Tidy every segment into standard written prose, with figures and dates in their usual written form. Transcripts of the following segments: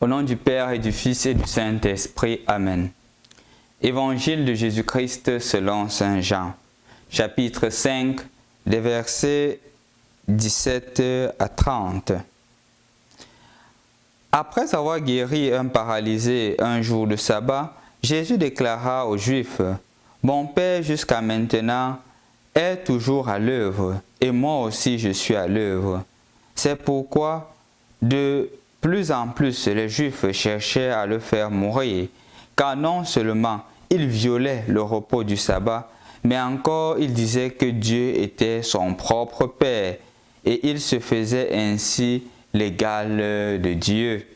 Au nom du Père et du Fils et du Saint-Esprit. Amen. Évangile de Jésus-Christ selon Saint Jean, chapitre 5, des versets 17 à 30. Après avoir guéri un paralysé un jour de sabbat, Jésus déclara aux Juifs: « Mon Père jusqu'à maintenant est toujours à l'œuvre, et moi aussi je suis à l'œuvre. » C'est pourquoi de plus en plus les Juifs cherchaient à le faire mourir, car non seulement il violait le repos du sabbat, mais encore il disait que Dieu était son propre Père, et il se faisait ainsi l'égal de Dieu.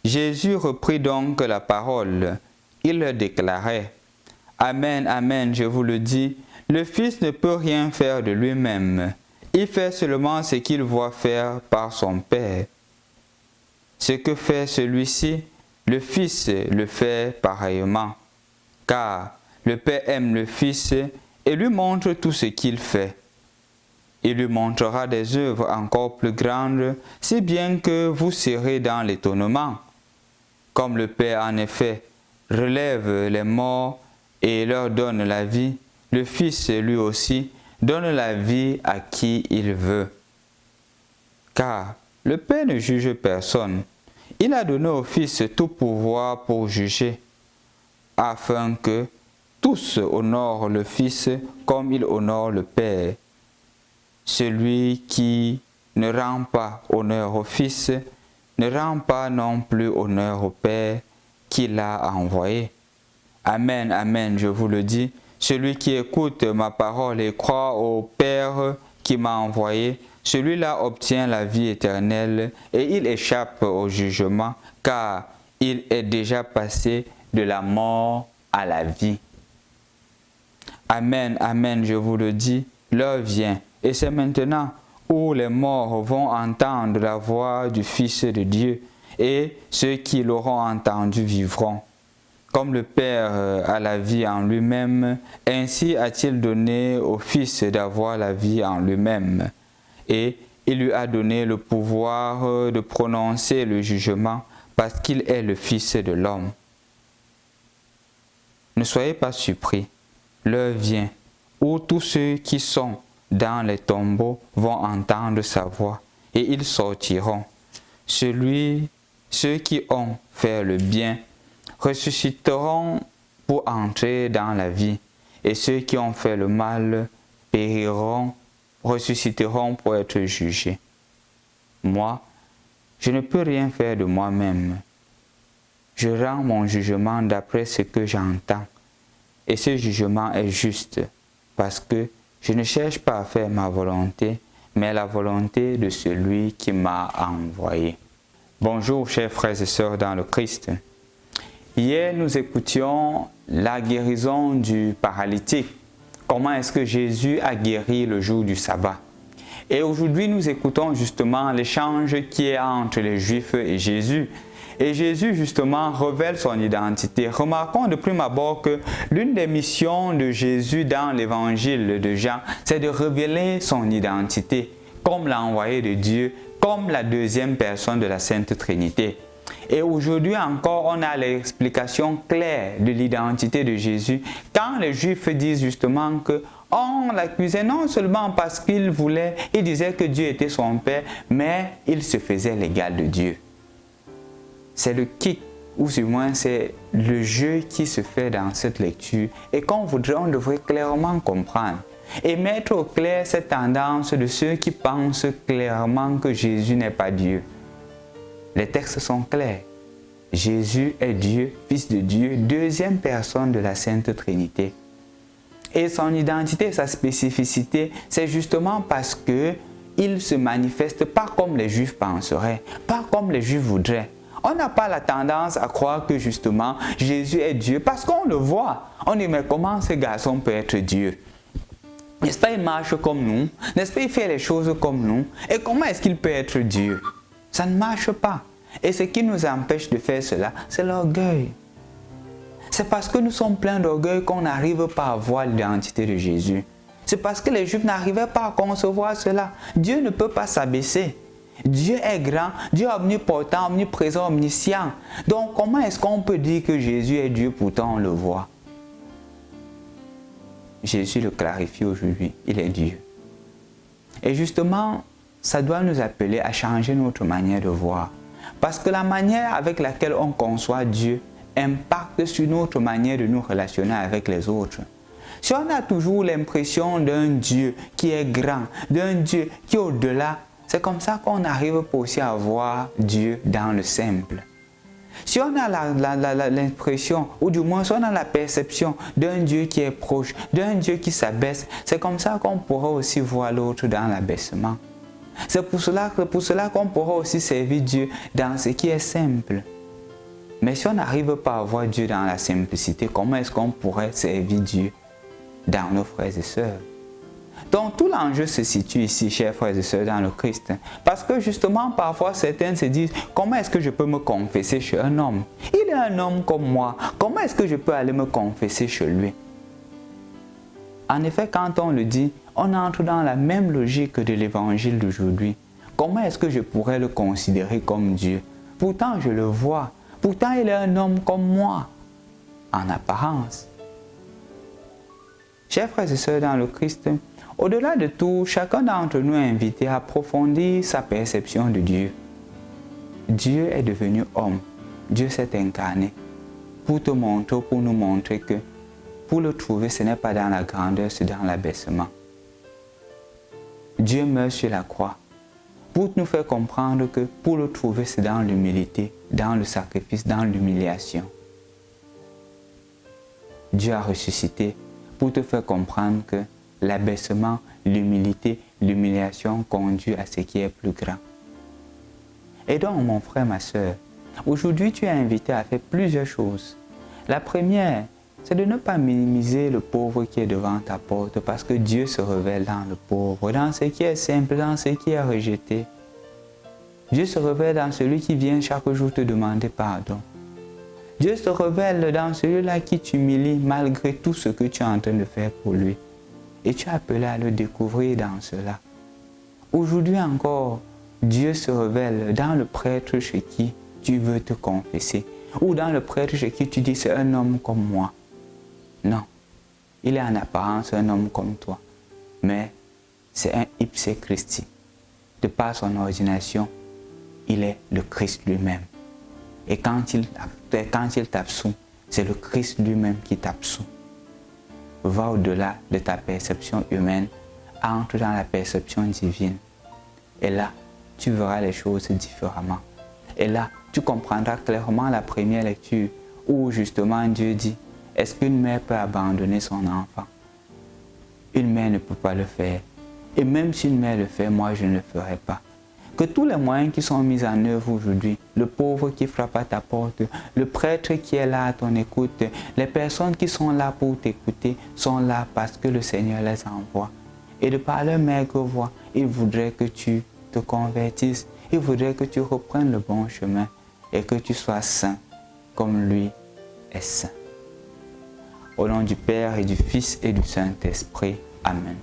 Jésus reprit donc la parole. Il leur déclarait: « Amen, amen, je vous le dis, le Fils ne peut rien faire de lui-même. Il fait seulement ce qu'il voit faire par son Père. Ce que fait celui-ci, le Fils le fait pareillement, car le Père aime le Fils et lui montre tout ce qu'il fait. Il lui montrera des œuvres encore plus grandes, si bien que vous serez dans l'étonnement. Comme le Père en effet relève les morts et leur donne la vie, le Fils lui aussi donne la vie à qui il veut. Car le Père ne juge personne. Il a donné au Fils tout pouvoir pour juger, afin que tous honorent le Fils comme il honore le Père. Celui qui ne rend pas honneur au Fils ne rend pas non plus honneur au Père qui l'a envoyé. Amen, amen, je vous le dis, celui qui écoute ma parole et croit au Père qui m'a envoyé, celui-là obtient la vie éternelle et il échappe au jugement, car il est déjà passé de la mort à la vie. Amen, amen, je vous le dis, l'heure vient, et c'est maintenant où les morts vont entendre la voix du Fils de Dieu, et ceux qui l'auront entendu vivront. Comme le Père a la vie en lui-même, ainsi a-t-il donné au Fils d'avoir la vie en lui-même. Et il lui a donné le pouvoir de prononcer le jugement, parce qu'il est le Fils de l'homme. Ne soyez pas surpris, l'heure vient où tous ceux qui sont dans les tombeaux vont entendre sa voix, et ils sortiront. Ceux qui ont fait le bien ressusciteront pour entrer dans la vie, et ceux qui ont fait le mal périront, ressusciteront pour être jugés. Moi, je ne peux rien faire de moi-même. Je rends mon jugement d'après ce que j'entends, et ce jugement est juste, parce que je ne cherche pas à faire ma volonté, mais la volonté de celui qui m'a envoyé. Bonjour chers frères et sœurs dans le Christ. Hier, nous écoutions la guérison du paralytique. Comment est-ce que Jésus a guéri le jour du sabbat? Et aujourd'hui, nous écoutons justement l'échange qui est entre les Juifs et Jésus. Et Jésus, justement, révèle son identité. Remarquons de prime abord que l'une des missions de Jésus dans l'évangile de Jean, c'est de révéler son identité comme l'envoyé de Dieu, comme la deuxième personne de la Sainte Trinité. Et aujourd'hui encore, on a l'explication claire de l'identité de Jésus quand les Juifs disent justement que on l'accusait non seulement parce qu'il disait que Dieu était son Père, mais il se faisait l'égal de Dieu. C'est le kick, ou du moins c'est le jeu qui se fait dans cette lecture et qu'on devrait clairement comprendre et mettre au clair cette tendance de ceux qui pensent clairement que Jésus n'est pas Dieu. Les textes sont clairs. Jésus est Dieu, Fils de Dieu, deuxième personne de la Sainte Trinité. Et son identité, sa spécificité, c'est justement parce qu'il ne se manifeste pas comme les Juifs penseraient, pas comme les Juifs voudraient. On n'a pas la tendance à croire que justement Jésus est Dieu parce qu'on le voit. On dit mais comment ce garçon peut être Dieu? N'est-ce pas il marche comme nous? N'est-ce pas il fait les choses comme nous? Et comment est-ce qu'il peut être Dieu? Ça ne marche pas. Et ce qui nous empêche de faire cela, c'est l'orgueil. C'est parce que nous sommes pleins d'orgueil qu'on n'arrive pas à voir l'identité de Jésus. C'est parce que les Juifs n'arrivaient pas à concevoir cela. Dieu ne peut pas s'abaisser. Dieu est grand, Dieu est omnipotent, omniprésent, omniscient. Donc comment est-ce qu'on peut dire que Jésus est Dieu, pourtant on le voit? Jésus le clarifie aujourd'hui, il est Dieu. Et justement, ça doit nous appeler à changer notre manière de voir. Parce que la manière avec laquelle on conçoit Dieu impacte sur notre manière de nous relationner avec les autres. Si on a toujours l'impression d'un Dieu qui est grand, d'un Dieu qui est au-delà, c'est comme ça qu'on arrive aussi à voir Dieu dans le simple. Si on a l'impression, ou du moins si on a la perception d'un Dieu qui est proche, d'un Dieu qui s'abaisse, c'est comme ça qu'on pourra aussi voir l'autre dans l'abaissement. C'est pour cela qu'on pourra aussi servir Dieu dans ce qui est simple. Mais si on n'arrive pas à voir Dieu dans la simplicité, comment est-ce qu'on pourrait servir Dieu dans nos frères et sœurs? Donc tout l'enjeu se situe ici, chers frères et sœurs, dans le Christ. Parce que justement, parfois, certains se disent, comment est-ce que je peux me confesser chez un homme? Il est un homme comme moi. Comment est-ce que je peux aller me confesser chez lui? En effet, quand on le dit, on entre dans la même logique de l'évangile d'aujourd'hui. Comment est-ce que je pourrais le considérer comme Dieu? Pourtant, je le vois. Pourtant, il est un homme comme moi, en apparence. Chers frères et sœurs dans le Christ, au-delà de tout, chacun d'entre nous est invité à approfondir sa perception de Dieu. Dieu est devenu homme. Dieu s'est incarné pour te montrer, pour nous montrer que pour le trouver, ce n'est pas dans la grandeur, c'est dans l'abaissement. Dieu meurt sur la croix pour nous faire comprendre que pour le trouver, c'est dans l'humilité, dans le sacrifice, dans l'humiliation. Dieu a ressuscité pour te faire comprendre que l'abaissement, l'humilité, l'humiliation conduit à ce qui est plus grand. Et donc, mon frère, ma soeur, aujourd'hui, tu es invité à faire plusieurs choses. La première, c'est de ne pas minimiser le pauvre qui est devant ta porte, parce que Dieu se révèle dans le pauvre, dans ce qui est simple, dans ce qui est rejeté. Dieu se révèle dans celui qui vient chaque jour te demander pardon. Dieu se révèle dans celui-là qui t'humilie malgré tout ce que tu es en train de faire pour lui. Et tu es appelé à le découvrir dans cela. Aujourd'hui encore, Dieu se révèle dans le prêtre chez qui tu veux te confesser, ou dans le prêtre chez qui tu dis c'est un homme comme moi. Non, il est en apparence un homme comme toi, mais c'est un ipse Christi. De par son ordination, il est le Christ lui-même. Et quand il t'absout, c'est le Christ lui-même qui t'absout. Va au-delà de ta perception humaine, entre dans la perception divine. Et là, tu verras les choses différemment. Et là, tu comprendras clairement la première lecture où justement Dieu dit, est-ce qu'une mère peut abandonner son enfant? Une mère ne peut pas le faire. Et même si une mère le fait, moi je ne le ferai pas. Que tous les moyens qui sont mis en œuvre aujourd'hui, le pauvre qui frappe à ta porte, le prêtre qui est là à ton écoute, les personnes qui sont là pour t'écouter, sont là parce que le Seigneur les envoie. Et de par leur maigre voix, il voudrait que tu te convertisses, il voudrait que tu reprennes le bon chemin et que tu sois saint comme lui est saint. Au nom du Père et du Fils et du Saint-Esprit. Amen.